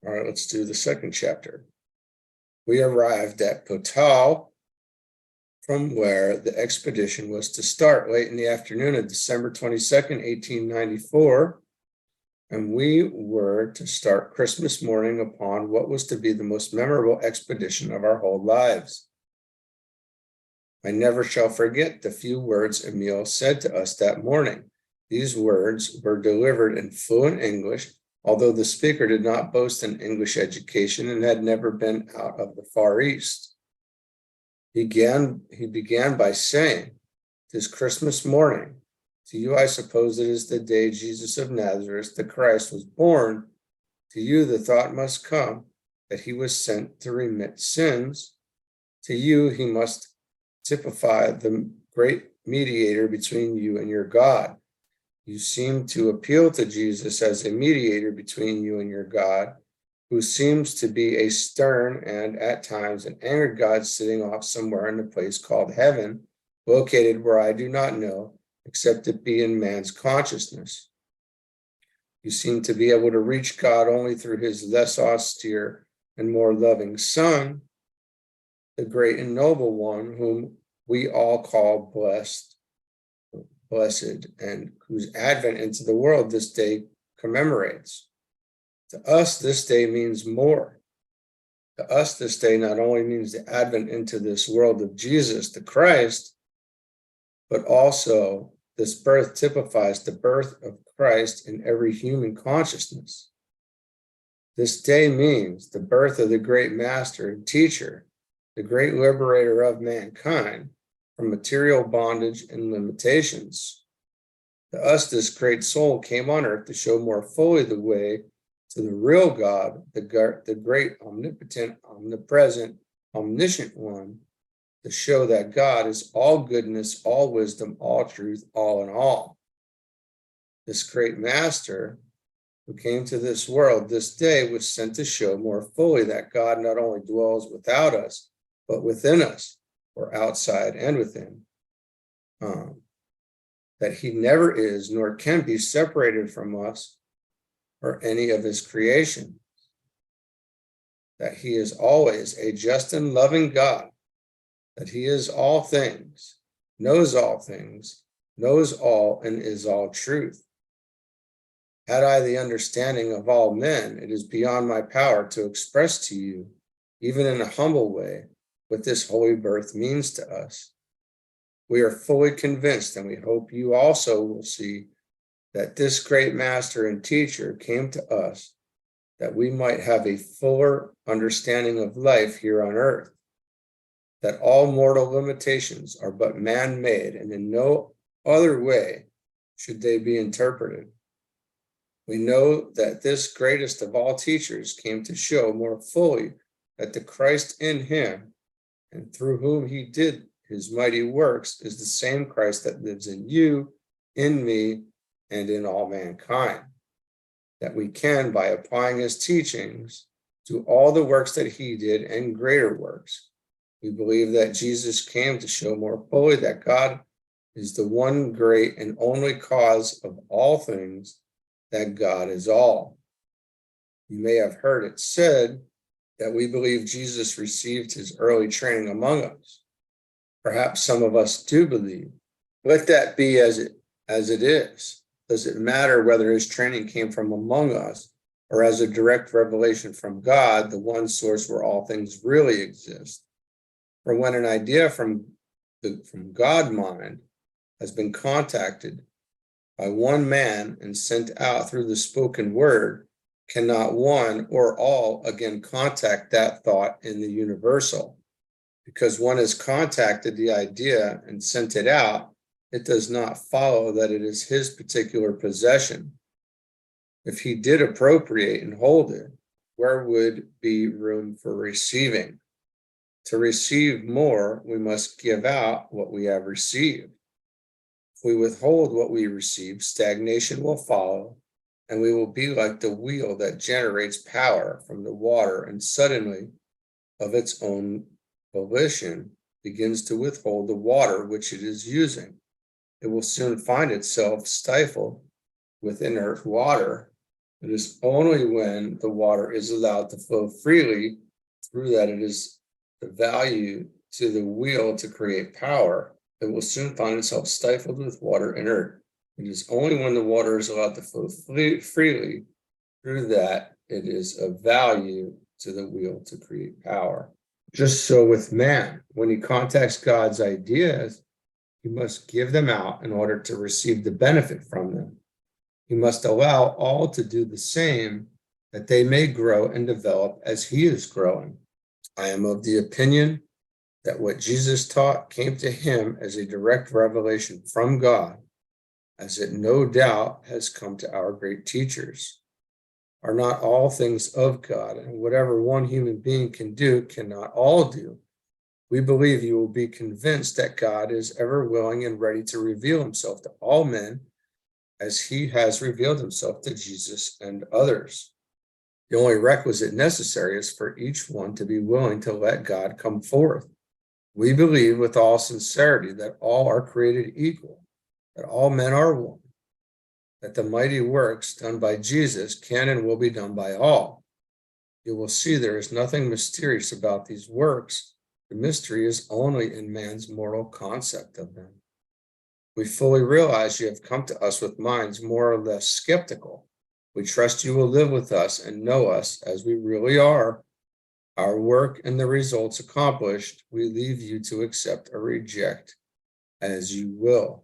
All right, let's do the second chapter. We arrived at Potal, from where the expedition was to start late in the afternoon of December 22nd, 1894, and we were to start Christmas morning upon what was to be the most memorable expedition of our whole lives. I never shall forget the few words Emile said to us that morning. These words were delivered in fluent English, although the speaker did not boast an English education and had never been out of the Far East. He began by saying, "'Tis Christmas morning. To you, I suppose it is the day Jesus of Nazareth, the Christ, was born. To you, the thought must come that he was sent to remit sins. To you, he must typify the great mediator between you and your God. You seem to appeal to Jesus as a mediator between you and your God, who seems to be a stern and at times an angry God sitting off somewhere in a place called heaven, located where I do not know, except it be in man's consciousness. You seem to be able to reach God only through his less austere and more loving Son, the great and noble one whom we all call blessed, and whose advent into the world this day commemorates. To us, this day means more. To us, this day not only means the advent into this world of Jesus, the Christ, but also this birth typifies the birth of Christ in every human consciousness. This day means the birth of the great master and teacher, the great liberator of mankind from material bondage and limitations. To us, this great soul came on earth to show more fully the way to the real God, the great omnipotent, omnipresent, omniscient one, to show that God is all goodness, all wisdom, all truth, all in all. This great master who came to this world this day was sent to show more fully that God not only dwells without us, but within us, or outside and within. That he never is nor can be separated from us or any of his creation. That he is always a just and loving God. That he is all things, knows all, and is all truth. Had I the understanding of all men, it is beyond my power to express to you, even in a humble way, what this holy birth means to us. We are fully convinced, and we hope you also will see, that this great master and teacher came to us that we might have a fuller understanding of life here on earth, that all mortal limitations are but man-made, and in no other way should they be interpreted. We know that this greatest of all teachers came to show more fully that the Christ in him, and through whom he did his mighty works, is the same Christ that lives in you, in me, and in all mankind. That we can, by applying his teachings, do all the works that he did and greater works. We believe that Jesus came to show more fully that God is the one great and only cause of all things, that God is all. You may have heard it said that we believe Jesus received his early training among us. Perhaps some of us do believe. Let that be as it is. Does it matter whether his training came from among us or as a direct revelation from God, the one source where all things really exist? For when an idea from God mind has been contacted by one man and sent out through the spoken word, cannot one or all again contact that thought in the universal? Because one has contacted the idea and sent it out, it does not follow that it is his particular possession. If he did appropriate and hold it, where would be room for receiving? To receive more, we must give out what we have received. If we withhold what we receive, stagnation will follow, and we will be like the wheel that generates power from the water and suddenly, of its own volition, begins to withhold the water which it is using. It will soon find itself stifled with inert water, It is only when the water is allowed to flow freely through that it is the value to the wheel to create power. It will soon find itself stifled with water inert. It is only when the water is allowed to flow freely through that it is of value to the wheel to create power. Just so with man, when he contacts God's ideas, he must give them out in order to receive the benefit from them. He must allow all to do the same, that they may grow and develop as he is growing. I am of the opinion that what Jesus taught came to him as a direct revelation from God, as it no doubt has come to our great teachers. Are not all things of God, and whatever one human being can do, cannot all do? We believe you will be convinced that God is ever willing and ready to reveal himself to all men, as he has revealed himself to Jesus and others. The only requisite necessary is for each one to be willing to let God come forth. We believe with all sincerity that all are created equal, that all men are one, that the mighty works done by Jesus can and will be done by all. You will see there is nothing mysterious about these works. The mystery is only in man's mortal concept of them. We fully realize you have come to us with minds more or less skeptical. We trust you will live with us and know us as we really are. Our work and the results accomplished, we leave you to accept or reject as you will.